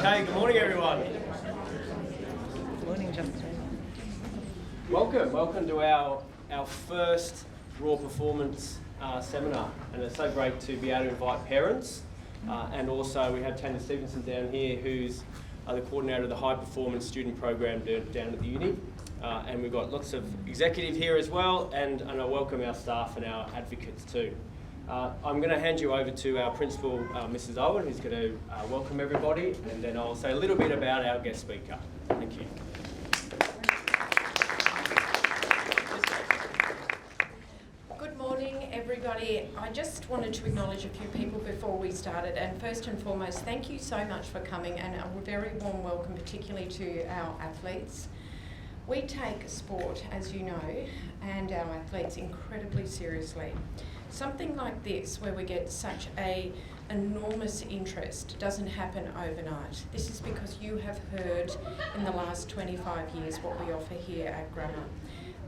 Okay, good morning everyone. Good morning, Justin. Welcome to our first Raw Performance seminar, and it's so great to be able to invite parents, and also we have Tanya Stevenson down here, who's the coordinator of the High Performance Student Program down at the uni, and we've got lots of executive here as well, and I welcome our staff and our advocates too. I'm going to hand you over to our principal, Mrs. Owen, who's going to welcome everybody, and then I'll say a little bit about our guest speaker. Thank you. Good morning, everybody. I just wanted to acknowledge a few people before we started, and first and foremost, thank you so much for coming, and a very warm welcome particularly to our athletes. We take sport, as you know, and our athletes incredibly seriously. Something like this, where we get such an enormous interest, doesn't happen overnight. This is because you have heard in the last 25 years what we offer here at Grammar.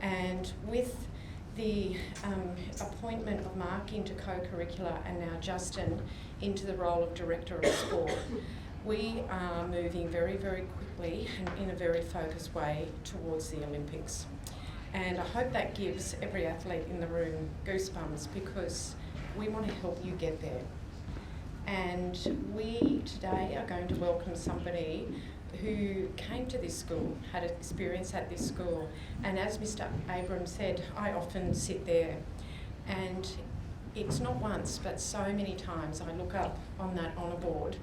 And with the appointment of Mark into co-curricular and now Justin into the role of Director of Sport, we are moving very, very quickly and in a very focused way towards the Olympics. And I hope that gives every athlete in the room goosebumps, because we want to help you get there. And we today are going to welcome somebody who came to this school, had experience at this school. And as Mr. Abrams said, I often sit there, and it's not once, but so many times I look up on that honour board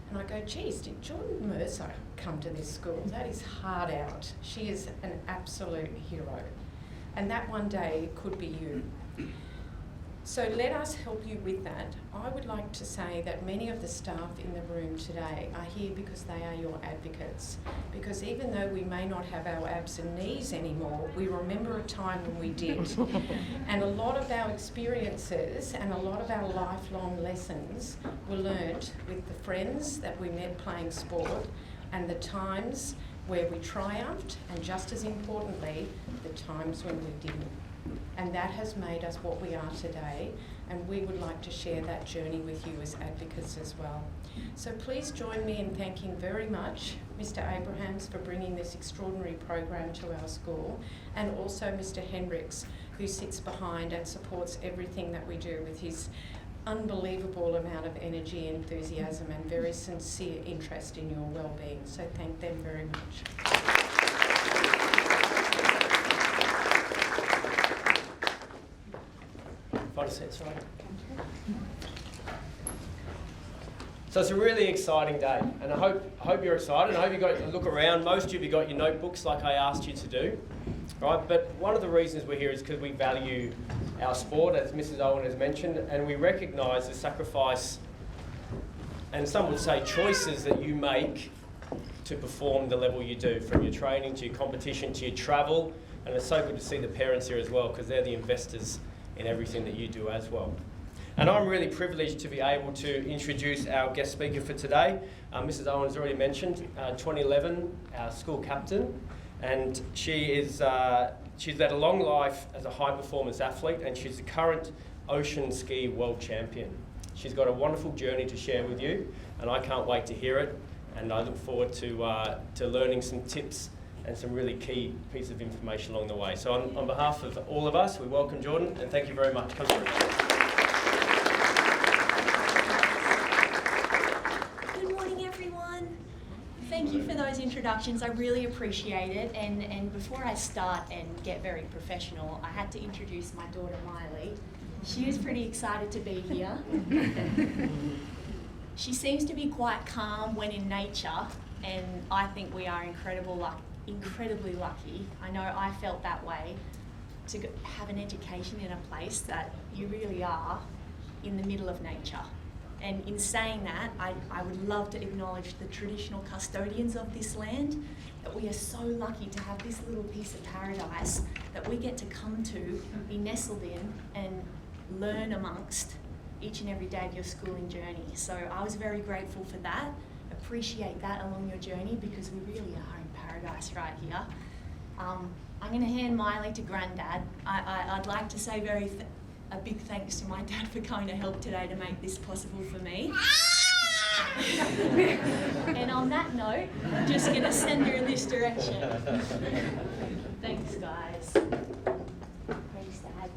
and I go, geez, did Jordan Mercer come to this school? That is hard out. She is an absolute hero. And that one day could be you. So let us help you with that. I would like to say that many of the staff in the room today are here because they are your advocates. Because even though we may not have our abs and knees anymore, we remember a time when we did. And a lot of our experiences and a lot of our lifelong lessons were learnt with the friends that we met playing sport, and the times where we triumphed, and just as importantly, the times when we didn't. And that has made us what we are today, and we would like to share that journey with you as advocates as well. So please join me in thanking very much Mr. Abrahams for bringing this extraordinary program to our school, and also Mr. Hendricks, who sits behind and supports everything that we do with his unbelievable amount of energy, enthusiasm and very sincere interest in your well-being. So thank them very much. So it's a really exciting day, and I hope you're excited. I hope you got a look around. Most of you got your notebooks like I asked you to do, right? But one of the reasons we're here is because we value our sport, as Mrs. Owen has mentioned, and we recognise the sacrifice, and some would say choices, that you make to perform the level you do, from your training to your competition to your travel. And it's so good to see the parents here as well, because they're the investors in everything that you do as well. And I'm really privileged to be able to introduce our guest speaker for today. Mrs. Owen has already mentioned, 2011, our school captain, and she's led a long life as a high performance athlete, and she's the current ocean ski world champion. She's got a wonderful journey to share with you, and I can't wait to hear it, and I look forward to learning some tips and some really key piece of information along the way. So on behalf of all of us, we welcome Jordan, and thank you very much. Come through. Good morning, everyone. Thank you for those introductions. I really appreciate it. And before I start and get very professional, I had to introduce my daughter, Miley. She is pretty excited to be here. She seems to be quite calm when in nature, and I think we are incredibly lucky. I know I felt that way, to have an education in a place that you really are in the middle of nature. And in saying that, I would love to acknowledge the traditional custodians of this land, that we are so lucky to have this little piece of paradise that we get to come to, be nestled in and learn amongst each and every day of your schooling journey. So I was very grateful for that. Appreciate that along your journey, because we really are in paradise right here. I'm going to hand Miley to Grandad. I'd like to say a big thanks to my dad for coming to help today to make this possible for me. And on that note, I'm just going to send her in this direction. Thanks, guys. Thanks, Dad.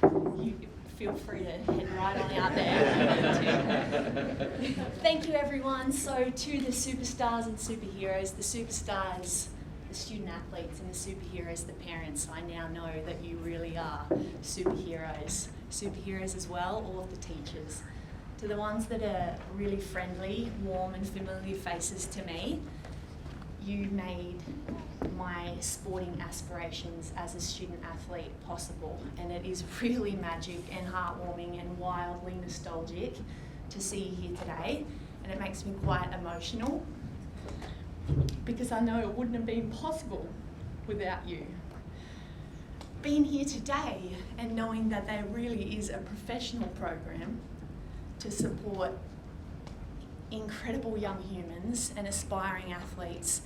You feel free to head right on out there if you need to. Thank you, everyone. So, to the superstars and superheroes, the superstars, the student athletes, and the superheroes, the parents, I now know that you really are superheroes. Superheroes as well, all of the teachers. To the ones that are really friendly, warm and familiar faces to me, you made my sporting aspirations as a student athlete possible, and it is really magic and heartwarming and wildly nostalgic to see you here today, and it makes me quite emotional because I know it wouldn't have been possible without you. Being here today and knowing that there really is a professional program to support incredible young humans and aspiring athletes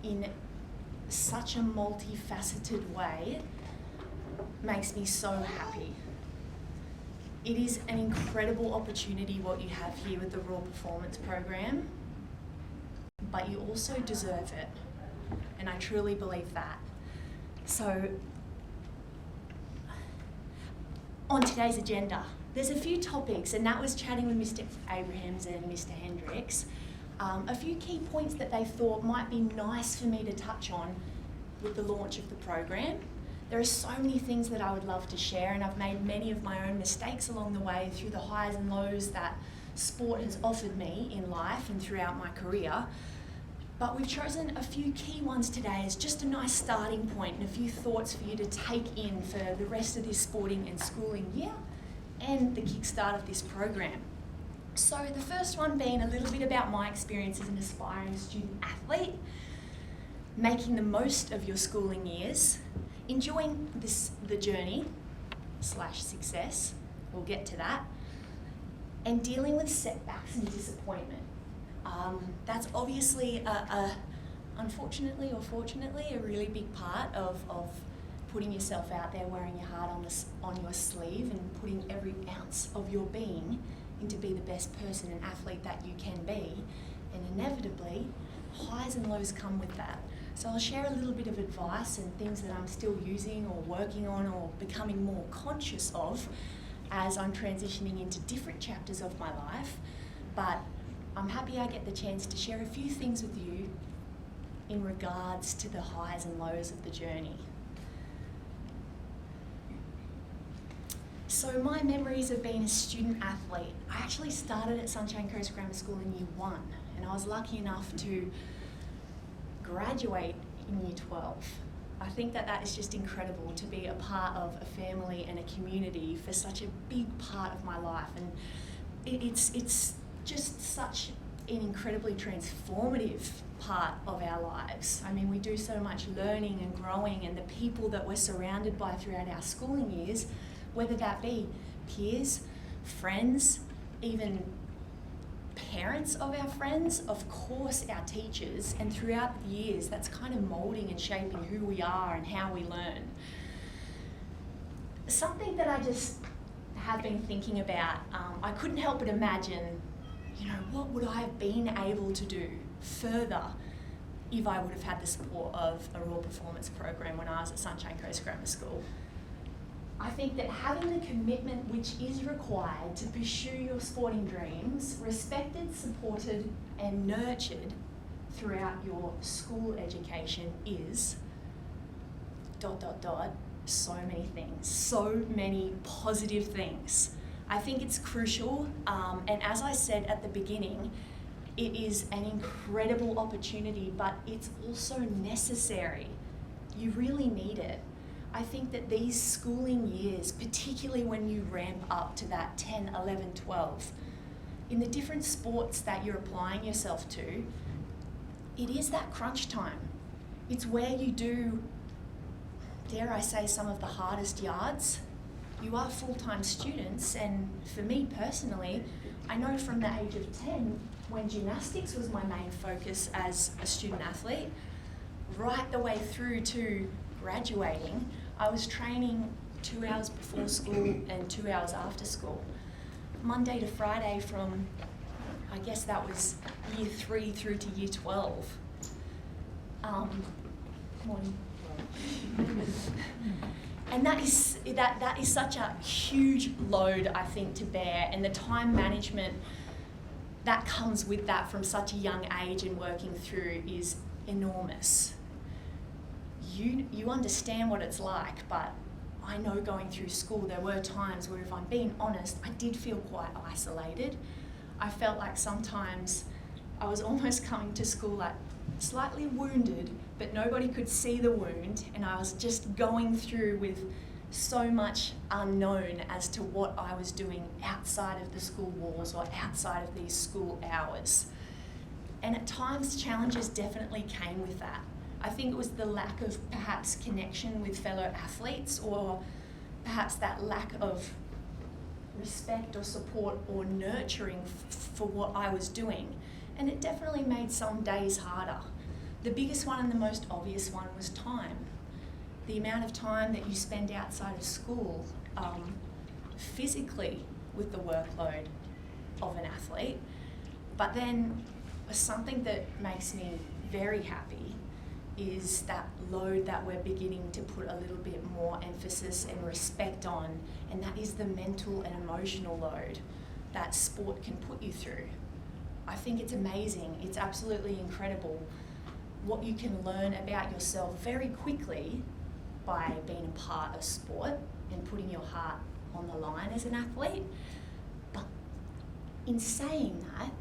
in such a multifaceted way makes me so happy. It is an incredible opportunity what you have here with the Raw Performance Program, but you also deserve it, and I truly believe that. So, on today's agenda, there's a few topics, and that was chatting with Mr. Abrahams and Mr. Hendricks. A few key points that they thought might be nice for me to touch on with the launch of the program. There are so many things that I would love to share, and I've made many of my own mistakes along the way through the highs and lows that sport has offered me in life and throughout my career. But we've chosen a few key ones today as just a nice starting point and a few thoughts for you to take in for the rest of this sporting and schooling year and the kickstart of this program. So the first one being a little bit about my experience as an aspiring student athlete, making the most of your schooling years, enjoying the journey / success, we'll get to that, and dealing with setbacks and disappointment. That's obviously, unfortunately or fortunately, a really big part of putting yourself out there, wearing your heart on your sleeve and putting every ounce of your being into be the best person and athlete that you can be. And inevitably, highs and lows come with that. So I'll share a little bit of advice and things that I'm still using or working on or becoming more conscious of as I'm transitioning into different chapters of my life. But I'm happy I get the chance to share a few things with you in regards to the highs and lows of the journey. So my memories of being a student athlete, I actually started at Sunshine Coast Grammar School in Year 1, and I was lucky enough to graduate in Year 12. I think that is just incredible to be a part of a family and a community for such a big part of my life, and it's just such an incredibly transformative part of our lives. I mean, we do so much learning and growing, and the people that we're surrounded by throughout our schooling years, whether that be peers, friends, even parents of our friends, of course our teachers, and throughout the years that's kind of moulding and shaping who we are and how we learn. Something that I just have been thinking about, I couldn't help but imagine, what would I have been able to do further if I would have had the support of a Raw Performance program when I was at Sunshine Coast Grammar School. I think that having the commitment which is required to pursue your sporting dreams, respected, supported and nurtured throughout your school education is ... so many things, so many positive things. I think it's crucial, and as I said at the beginning, it is an incredible opportunity, but it's also necessary. You really need it. I think that these schooling years, particularly when you ramp up to that 10, 11, 12, in the different sports that you're applying yourself to, it is that crunch time. It's where you do, dare I say, some of the hardest yards. You are full-time students, and for me personally, I know from the age of 10, when gymnastics was my main focus as a student athlete, right the way through to graduating, I was training 2 hours before school and 2 hours after school. Monday to Friday from, I guess that was year 3 through to year 12. Morning. And that is such a huge load, I think, to bear, and the time management that comes with that from such a young age and working through is enormous. You understand what it's like, but I know going through school there were times where, if I'm being honest, I did feel quite isolated. I felt like sometimes I was almost coming to school like slightly wounded, but nobody could see the wound, and I was just going through with so much unknown as to what I was doing outside of the school walls or outside of these school hours. And at times challenges definitely came with that. I think it was the lack of perhaps connection with fellow athletes, or perhaps that lack of respect or support or nurturing for what I was doing. And it definitely made some days harder. The biggest one and the most obvious one was time. The amount of time that you spend outside of school, physically with the workload of an athlete. But then something that makes me very happy is that load that we're beginning to put a little bit more emphasis and respect on, and that is the mental and emotional load that sport can put you through. I think it's amazing. It's absolutely incredible what you can learn about yourself very quickly by being a part of sport and putting your heart on the line as an athlete. But in saying that,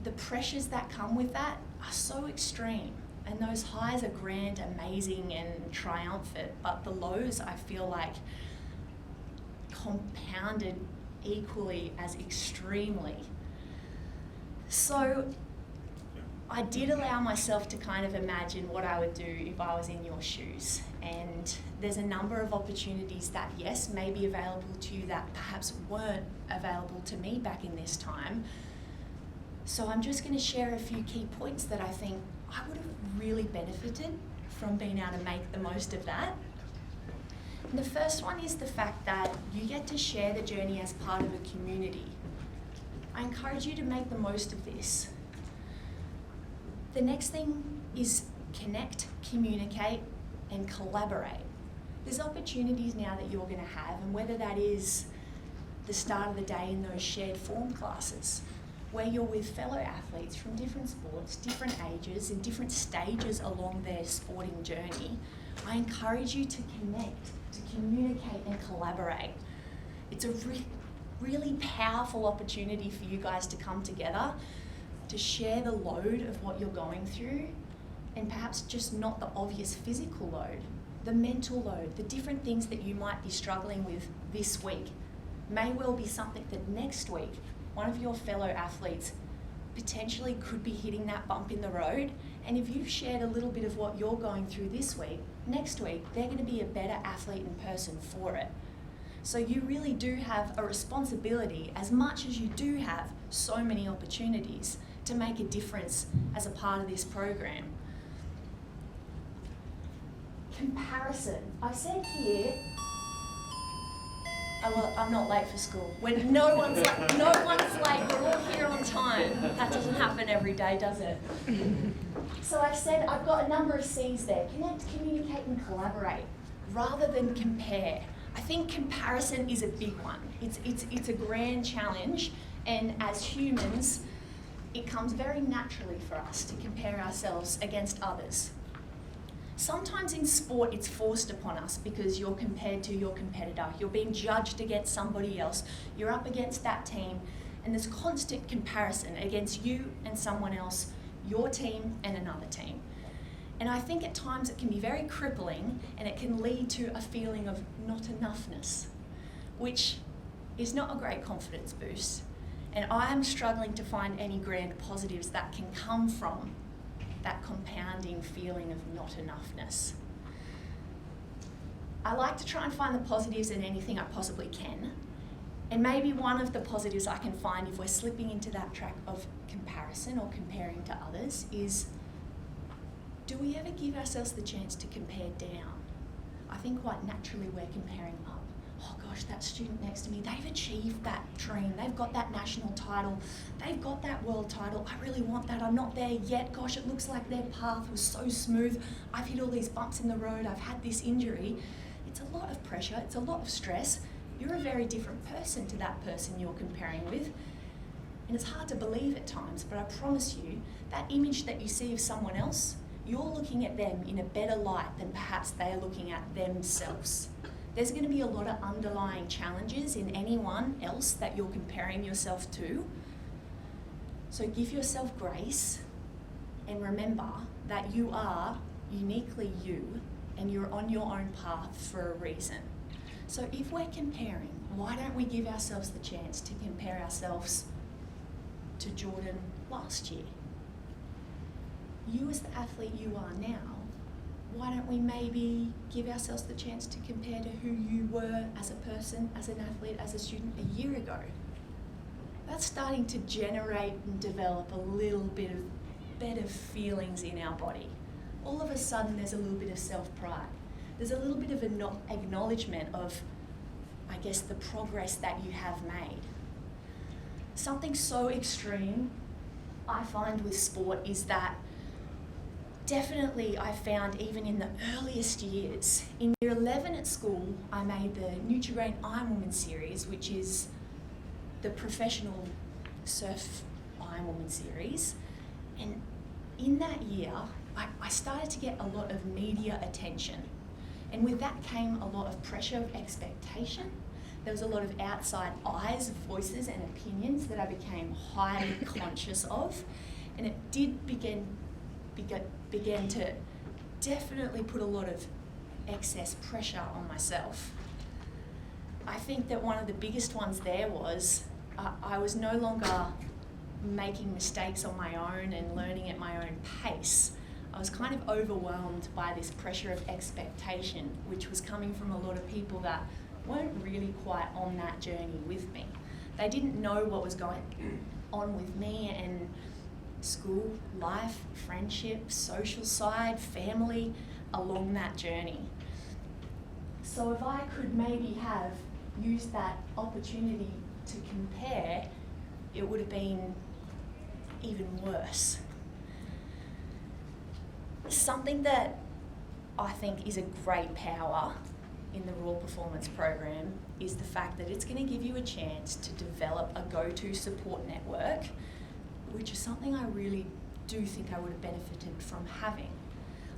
the pressures that come with that are so extreme, and those highs are grand, amazing and triumphant, but the lows I feel like compounded equally as extremely. So I did allow myself to kind of imagine what I would do if I was in your shoes. And there's a number of opportunities that, yes, may be available to you that perhaps weren't available to me back in this time. So I'm just going to share a few key points that I think I would have really benefited from being able to make the most of that. And the first one is the fact that you get to share the journey as part of a community. I encourage you to make the most of this. The next thing is connect, communicate, and collaborate. There's opportunities now that you're going to have, and whether that is the start of the day in those shared form classes, where you're with fellow athletes from different sports, different ages, and different stages along their sporting journey, I encourage you to connect, to communicate and collaborate. It's a really powerful opportunity for you guys to come together, to share the load of what you're going through, and perhaps just not the obvious physical load, the mental load, the different things that you might be struggling with this week may well be something that next week one of your fellow athletes potentially could be hitting that bump in the road. And if you've shared a little bit of what you're going through this week, next week they're going to be a better athlete and person for it. So you really do have a responsibility, as much as you do have so many opportunities, to make a difference as a part of this program. Comparison. I said here, well, I'm not late for school. When no one's late, we're all here on time. That doesn't happen every day, does it? So I said I've got a number of C's there. Connect, communicate, and collaborate, rather than compare. I think comparison is a big one. It's a grand challenge, and as humans, it comes very naturally for us to compare ourselves against others. Sometimes in sport it's forced upon us because you're compared to your competitor, you're being judged against somebody else, you're up against that team, and there's constant comparison against you and someone else, your team and another team. And I think at times it can be very crippling, and it can lead to a feeling of not enoughness, which is not a great confidence boost. And I am struggling to find any grand positives that can come from that compounding feeling of not enoughness. I like to try and find the positives in anything I possibly can. And maybe one of the positives I can find if we're slipping into that track of comparison or comparing to others is, do we ever give ourselves the chance to compare down? I think quite naturally we're comparing up. oh gosh, that student next to me, they've achieved that dream, they've got that national title, they've got that world title, I really want that, I'm not there yet, gosh, it looks like their path was so smooth, I've hit all these bumps in the road, I've had this injury. It's a lot of pressure, it's a lot of stress. You're a very different person to that person you're comparing with. And it's hard to believe at times, but I promise you, that image that you see of someone else, you're looking at them in a better light than perhaps they're looking at themselves. There's going to be a lot of underlying challenges in anyone else that you're comparing yourself to. So give yourself grace and remember that you are uniquely you and you're on your own path for a reason. So if we're comparing, why don't we give ourselves the chance to compare ourselves to Jordan last year? You as the athlete you are now, why don't we maybe give ourselves the chance to compare to who you were as a person, as an athlete, as a student a year ago? That's starting to generate and develop a little bit of better feelings in our body. All of a sudden there's a little bit of self-pride. There's a little bit of an acknowledgement of, I guess, the progress that you have made. Something so extreme I find with sport is that definitely I found even in the earliest years, in year 11 at school, I made the Nutri-Grain Ironwoman series, which is the professional surf Ironwoman series. And in that year, I started to get a lot of media attention. And with that came a lot of pressure of expectation. There was a lot of outside eyes, voices and opinions that I became highly conscious of. And it did began to definitely put a lot of excess pressure on myself. I think that one of the biggest ones there was I was no longer making mistakes on my own and learning at my own pace. I was kind of overwhelmed by this pressure of expectation, which was coming from a lot of people that weren't really quite on that journey with me. They didn't know what was going on with me and school, life, friendship, social side, family, along that journey. So if I could maybe have used that opportunity to compare, it would have been even worse. Something that I think is a great power in the Raw Performance program is the fact that it's going to give you a chance to develop a go-to support network, which is something I really do think I would have benefited from having.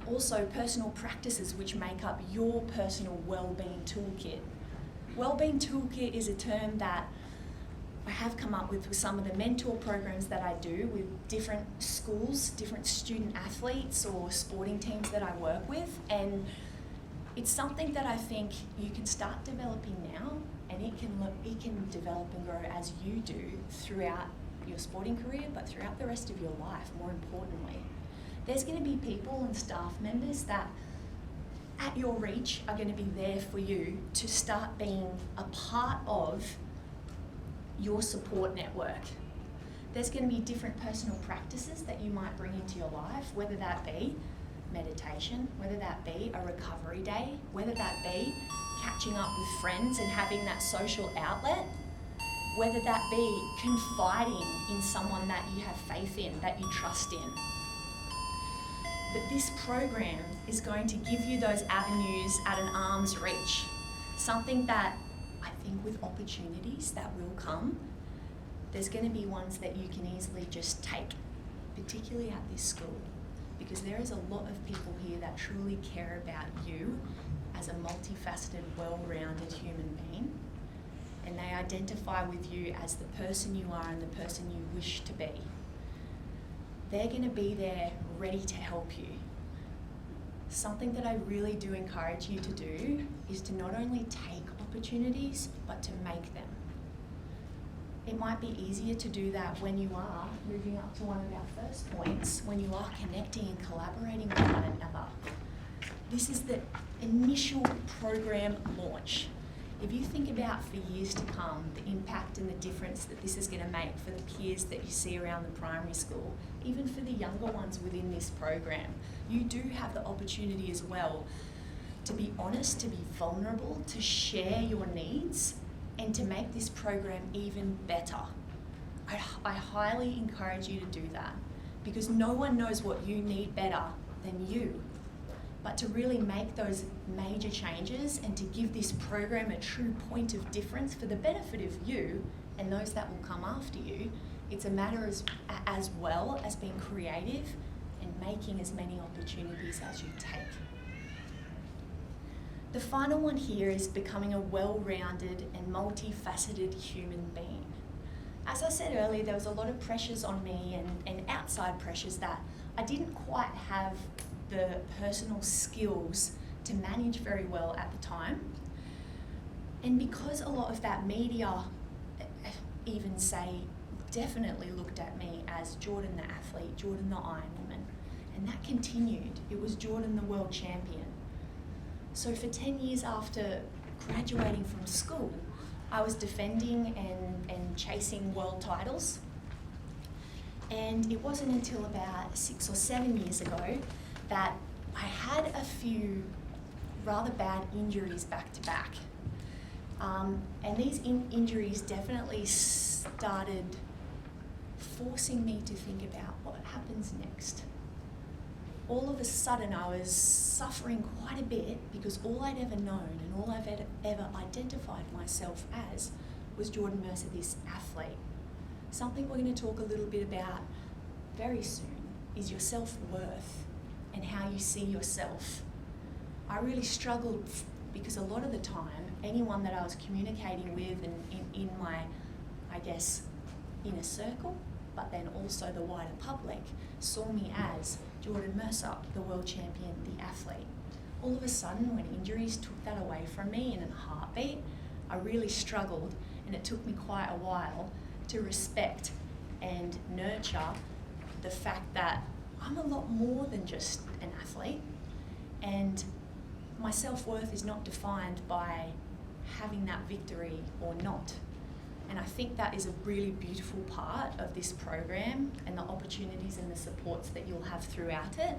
Also, personal practices which make up your personal wellbeing toolkit. Wellbeing toolkit is a term that I have come up with some of the mentor programs that I do with different schools, different student athletes or sporting teams that I work with, and it's something that I think you can start developing now, and it can develop and grow as you do throughout your sporting career, but throughout the rest of your life, more importantly. There's going to be people and staff members that at your reach are going to be there for you to start being a part of your support network. There's going to be different personal practices that you might bring into your life, whether that be meditation, whether that be a recovery day, whether that be catching up with friends and having that social outlet, whether that be confiding in someone that you have faith in, that you trust in. But this program is going to give you those avenues at an arm's reach, something that I think with opportunities that will come, there's going to be ones that you can easily just take, particularly at this school, because there is a lot of people here that truly care about you as a multifaceted, well-rounded human being, and they identify with you as the person you are and the person you wish to be. They're going to be there ready to help you. Something that I really do encourage you to do is to not only take opportunities, but to make them. It might be easier to do that when you are moving up to one of our first points, when you are connecting and collaborating with one another. This is the initial program launch. If you think about for years to come, the impact and the difference that this is going to make for the peers that you see around the primary school, even for the younger ones within this program, you do have the opportunity as well to be honest, to be vulnerable, to share your needs, and to make this program even better. I highly encourage you to do that, because no one knows what you need better than you. But to really make those major changes and to give this program a true point of difference for the benefit of you and those that will come after you, it's a matter as well as being creative and making as many opportunities as you take. The final one here is becoming a well-rounded and multifaceted human being. As I said earlier, there was a lot of pressures on me and outside pressures that I didn't quite have the personal skills to manage very well at the time. And because a lot of that media, even say, definitely looked at me as Jordan the athlete, Jordan the Ironwoman, and that continued. It was Jordan the world champion. So for 10 years after graduating from school, I was defending and chasing world titles. And it wasn't until about 6 or 7 years ago that I had a few rather bad injuries back to back. And these injuries definitely started forcing me to think about what happens next. All of a sudden I was suffering quite a bit because all I'd ever known and all I've ever identified myself as was Jordan Mercer, this athlete. Something we're going to talk a little bit about very soon is your self-worth and how you see yourself. I really struggled because a lot of the time, anyone that I was communicating with and in my, I guess, inner circle, but then also the wider public, saw me as Jordan Mercer, the world champion, the athlete. All of a sudden, when injuries took that away from me in a heartbeat, I really struggled, and it took me quite a while to respect and nurture the fact that I'm a lot more than just an athlete, and my self-worth is not defined by having that victory or not. And I think that is a really beautiful part of this program and the opportunities and the supports that you'll have throughout it,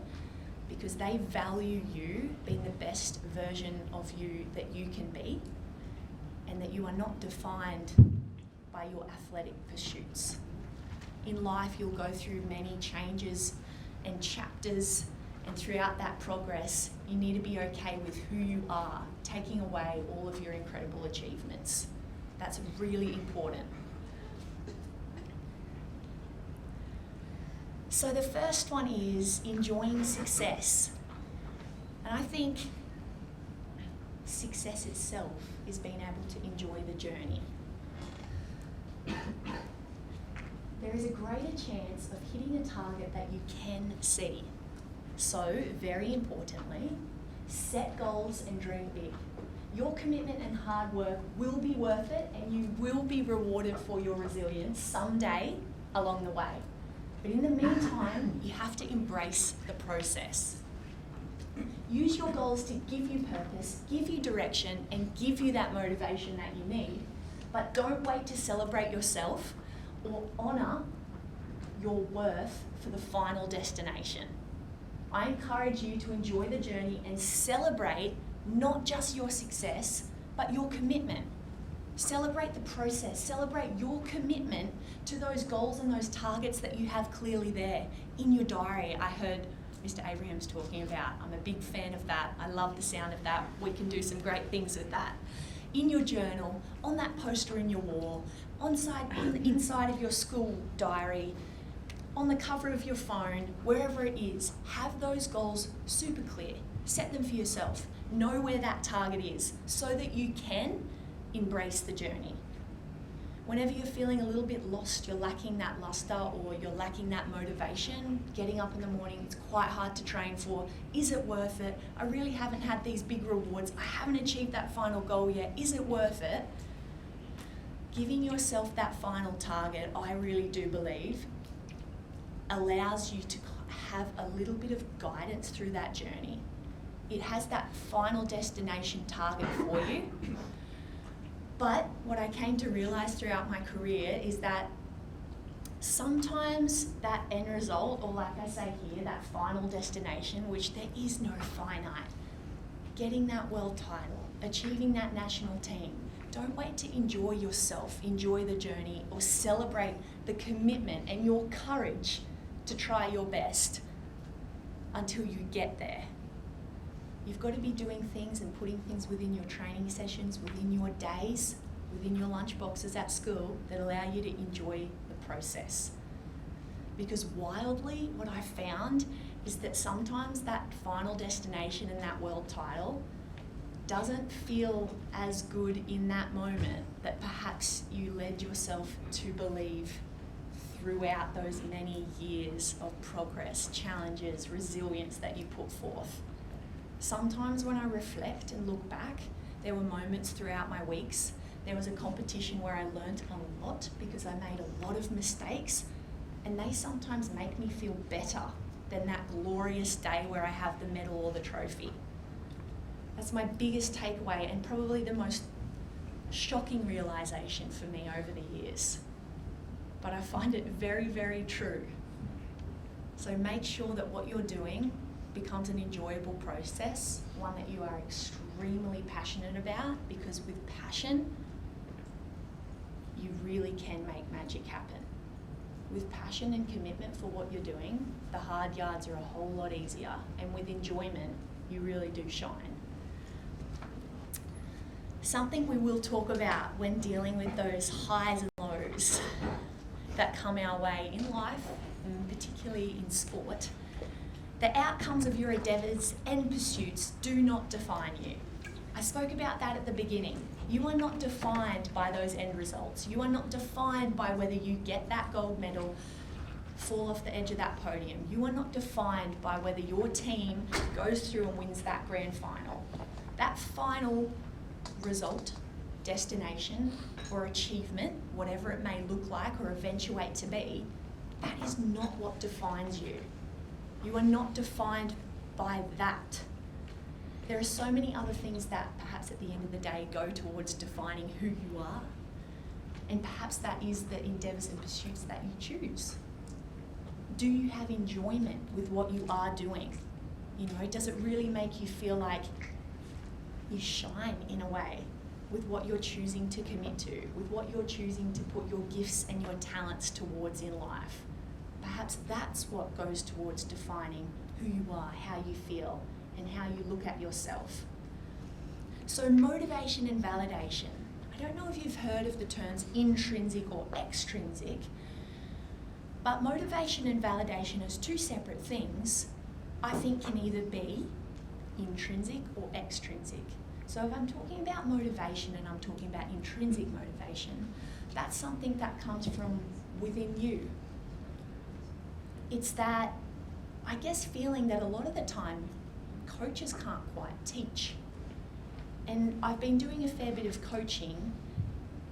because they value you being the best version of you that you can be, and that you are not defined by your athletic pursuits. In life, you'll go through many changes and chapters, and throughout that progress, you need to be okay with who you are, taking away all of your incredible achievements. That's really important. So the first one is enjoying success. And I think success itself is being able to enjoy the journey. There is a greater chance of hitting a target that you can see. So, very importantly, set goals and dream big. Your commitment and hard work will be worth it, and you will be rewarded for your resilience someday along the way. But in the meantime, you have to embrace the process. Use your goals to give you purpose, give you direction, and give you that motivation that you need. But don't wait to celebrate yourself or honour your worth for the final destination. I encourage you to enjoy the journey and celebrate not just your success, but your commitment. Celebrate the process, celebrate your commitment to those goals and those targets that you have clearly there in your diary. I heard Mr. Abrahams talking about. I'm a big fan of that. I love the sound of that. We can do some great things with that. In your journal, on that poster in your wall, on the inside of your school diary, on the cover of your phone, wherever it is, have those goals super clear. Set them for yourself. Know where that target is so that you can embrace the journey. Whenever you're feeling a little bit lost, you're lacking that luster or you're lacking that motivation, getting up in the morning, it's quite hard to train for. Is it worth it? I really haven't had these big rewards. I haven't achieved that final goal yet. Is it worth it? Giving yourself that final target, I really do believe, allows you to have a little bit of guidance through that journey. It has that final destination target for you. But what I came to realise throughout my career is that sometimes that end result, or like I say here, that final destination, which there is no finite, getting that world title, achieving that national team. Don't wait to enjoy yourself, enjoy the journey, or celebrate the commitment and your courage to try your best until you get there. You've got to be doing things and putting things within your training sessions, within your days, within your lunch boxes at school that allow you to enjoy the process. Because wildly, what I found is that sometimes that final destination and that world title doesn't feel as good in that moment that perhaps you led yourself to believe throughout those many years of progress, challenges, resilience that you put forth. Sometimes when I reflect and look back, there were moments throughout my weeks. There was a competition where I learned a lot because I made a lot of mistakes, and they sometimes make me feel better than that glorious day where I have the medal or the trophy. That's my biggest takeaway and probably the most shocking realization for me over the years. But I find it very, very true. So make sure that what you're doing becomes an enjoyable process, one that you are extremely passionate about, because with passion, you really can make magic happen. With passion and commitment for what you're doing, the hard yards are a whole lot easier, and with enjoyment, you really do shine. Something we will talk about when dealing with those highs and lows that come our way in life, and particularly in sport. The outcomes of your endeavours and pursuits do not define you. I spoke about that at the beginning. You are not defined by those end results. You are not defined by whether you get that gold medal, fall off the edge of that podium. You are not defined by whether your team goes through and wins that grand final. That final result, destination, or achievement, whatever it may look like or eventuate to be, that is not what defines you. You are not defined by that. There are so many other things that perhaps at the end of the day go towards defining who you are. And perhaps that is the endeavours and pursuits that you choose. Do you have enjoyment with what you are doing? You know, does it really make you feel like you shine in a way with what you're choosing to commit to, with what you're choosing to put your gifts and your talents towards in life? Perhaps that's what goes towards defining who you are, how you feel, and how you look at yourself. So motivation and validation. I don't know if you've heard of the terms intrinsic or extrinsic, but motivation and validation as two separate things, I think can either be intrinsic or extrinsic. So if I'm talking about motivation and I'm talking about intrinsic motivation, that's something that comes from within you. It's that, I guess, feeling that a lot of the time coaches can't quite teach. And I've been doing a fair bit of coaching,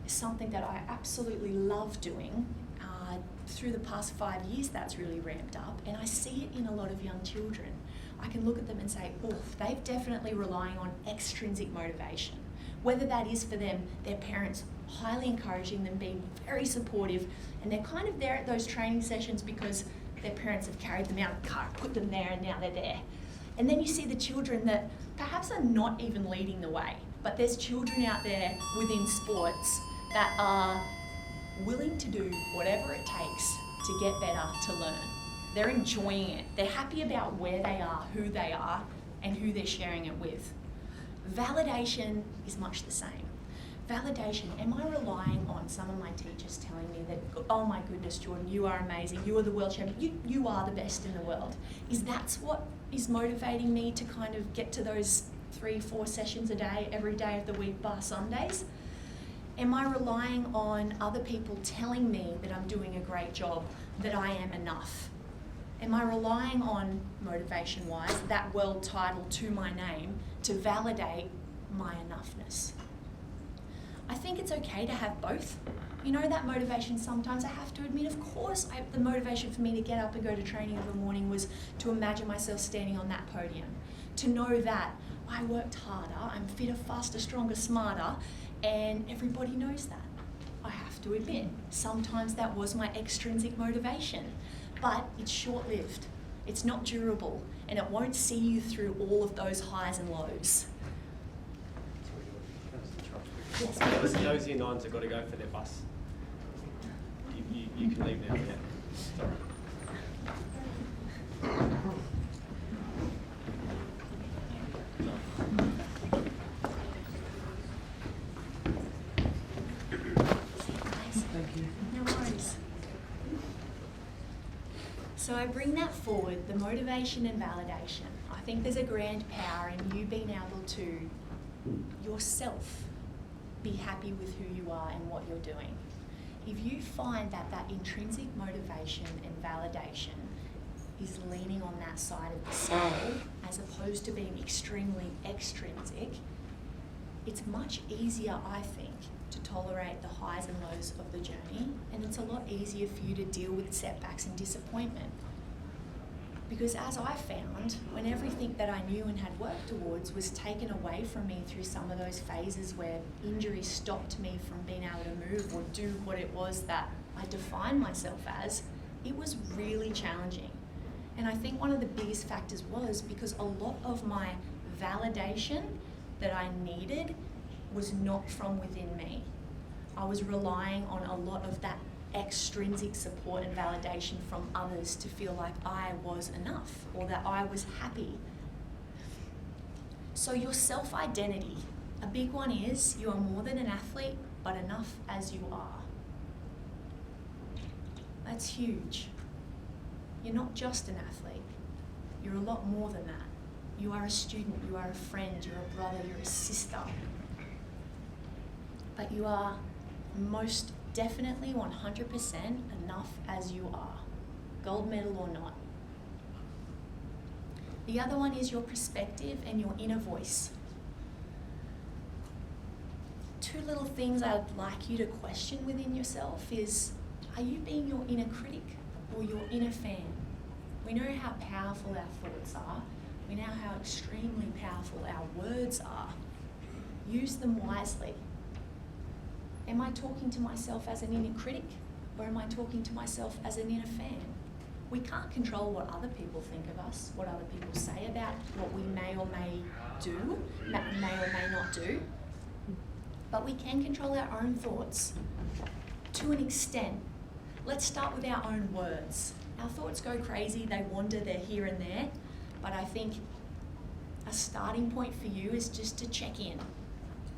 something that I absolutely love doing. Through the past 5 years, that's really ramped up, and I see it in a lot of young children. I can look at them and say, oh, they've definitely relying on extrinsic motivation. Whether that is for them, their parents highly encouraging them, being very supportive, and they're kind of there at those training sessions because their parents have carried them out of the car, put them there, and now they're there. And then you see the children that perhaps are not even leading the way, but there's children out there within sports that are willing to do whatever it takes to get better, to learn. They're enjoying it. They're happy about where they are, and who they're sharing it with. Validation is much the same. Validation, am I relying on some of my teachers telling me that, oh my goodness, Jordan, you are amazing, you are the world champion, you are the best in the world? Is that what is motivating me to kind of get to those 3-4 sessions a day, every day of the week, bar Sundays? Am I relying on other people telling me that I'm doing a great job, that I am enough? Am I relying on, motivation-wise, that world title to my name to validate my enoughness? I think it's okay to have both. You know, that motivation sometimes, I have to admit, of course, the motivation for me to get up and go to training every morning was to imagine myself standing on that podium. To know that I worked harder, I'm fitter, faster, stronger, smarter, and everybody knows that. I have to admit, sometimes that was my extrinsic motivation, but it's short-lived. It's not durable, and it won't see you through all of those highs and lows. Yes, Those year nines have got to go for their bus. You can leave now. Yeah. Sorry. Thank you. No worries. So I bring that forward, the motivation and validation. I think there's a grand power in you being able to yourself be happy with who you are and what you're doing. If you find that that intrinsic motivation and validation is leaning on that side of the scale as opposed to being extremely extrinsic, it's much easier, I think, to tolerate the highs and lows of the journey, and it's a lot easier for you to deal with setbacks and disappointment. Because as I found, when everything that I knew and had worked towards was taken away from me through some of those phases where injury stopped me from being able to move or do what it was that I defined myself as, it was really challenging. And I think one of the biggest factors was because a lot of my validation that I needed was not from within me. I was relying on a lot of that extrinsic support and validation from others to feel like I was enough or that I was happy. So your self-identity, a big one is you are more than an athlete, but enough as you are. That's huge. You're not just an athlete. You're a lot more than that. You are a student, you are a friend, you're a brother, you're a sister. But you are most definitely 100% enough as you are, gold medal or not. The other one is your perspective and your inner voice. Two little things I'd like you to question within yourself is, are you being your inner critic or your inner fan? We know how powerful our thoughts are. We know how extremely powerful our words are. Use them wisely. Am I talking to myself as an inner critic, or am I talking to myself as an inner fan? We can't control what other people think of us, what other people say about what we may or may do, may or may not do. But we can control our own thoughts to an extent. Let's start with our own words. Our thoughts go crazy, they wander, they're here and there. But I think a starting point for you is just to check in.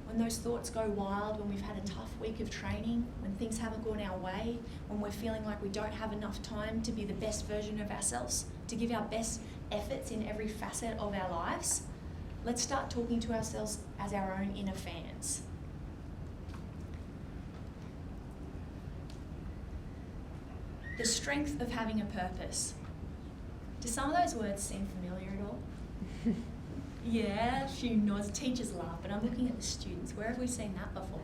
When those thoughts go wild, when we've had a tough week of training, when things haven't gone our way, when we're feeling like we don't have enough time to be the best version of ourselves, to give our best efforts in every facet of our lives, let's start talking to ourselves as our own inner fans. The strength of having a purpose. Do some of those words seem familiar at all? Yeah, a few nods. Teachers laugh, but I'm looking at the students. Where have we seen that before?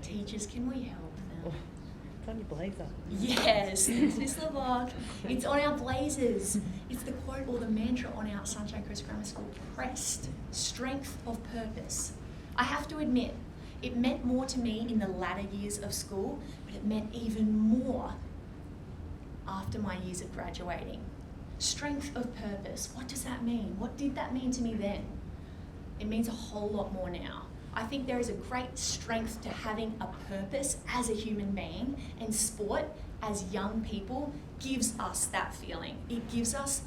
Teachers, can we help them? It's on your blazer. Yes, Miss LeBlanc. It's on our blazers. It's the quote or the mantra on our Sunshine Coast Grammar School crest. Strength of purpose. I have to admit, it meant more to me in the latter years of school, but it meant even more after my years of graduating. Strength of purpose. What does that mean? What did that mean to me then? It means a whole lot more now. I think there is a great strength to having a purpose as a human being, and sport as young people gives us that feeling. It gives us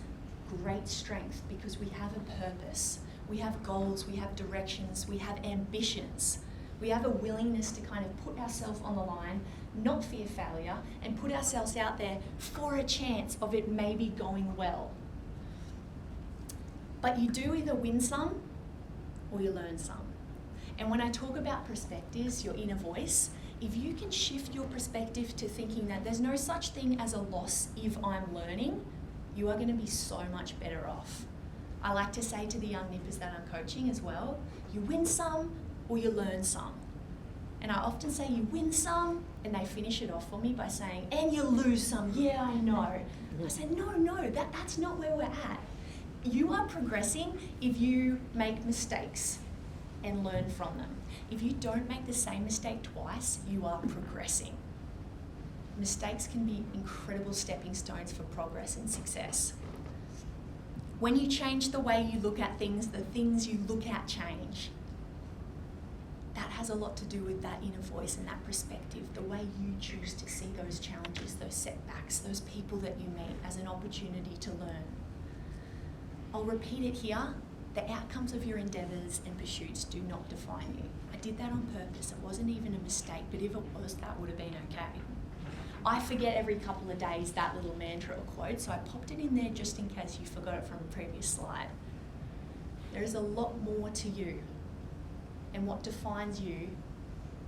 great strength because we have a purpose. We have goals, we have directions, we have ambitions. We have a willingness to kind of put ourselves on the line, not fear failure, and put ourselves out there for a chance of it maybe going well. But you do either win some or you learn some. And when I talk about perspectives, your inner voice, if you can shift your perspective to thinking that there's no such thing as a loss if I'm learning, you are going to be so much better off. I like to say to the young nippers that I'm coaching as well, you win some or you learn some. And I often say you win some, and they finish it off for me by saying, and you lose some. Yeah, I know. I said, no, that's not where we're at. You are progressing if you make mistakes and learn from them. If you don't make the same mistake twice, you are progressing. mistakes can be incredible stepping stones for progress and success. When you change the way you look at things, the things you look at change. That has a lot to do with that inner voice and that perspective, the way you choose to see those challenges, those setbacks, those people that you meet as an opportunity to learn. I'll repeat it here. The outcomes of your endeavours and pursuits do not define you. I did that on purpose. It wasn't even a mistake, but if it was, that would have been okay. I forget every couple of days that little mantra or quote, so I popped it in there just in case you forgot it from a previous slide. There is a lot more to you, and what defines you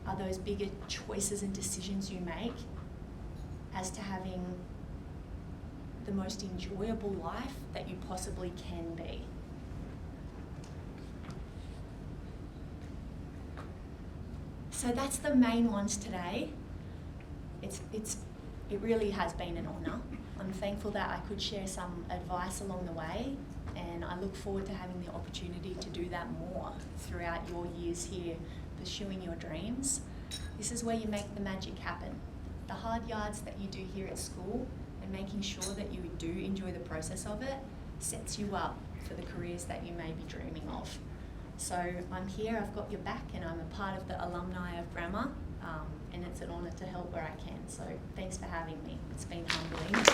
are those bigger choices and decisions you make as to having the most enjoyable life that you possibly can be. So that's the main ones today. It really has been an honour. I'm thankful that I could share some advice along the way, and I look forward to having the opportunity to do that more throughout your years here, pursuing your dreams. This is where you make the magic happen. The hard yards that you do here at school and making sure that you do enjoy the process of it sets you up for the careers that you may be dreaming of. So I'm here, I've got your back, and I'm a part of the alumni of Grammar, and it's an honour to help where I can. So thanks for having me. It's been humbling.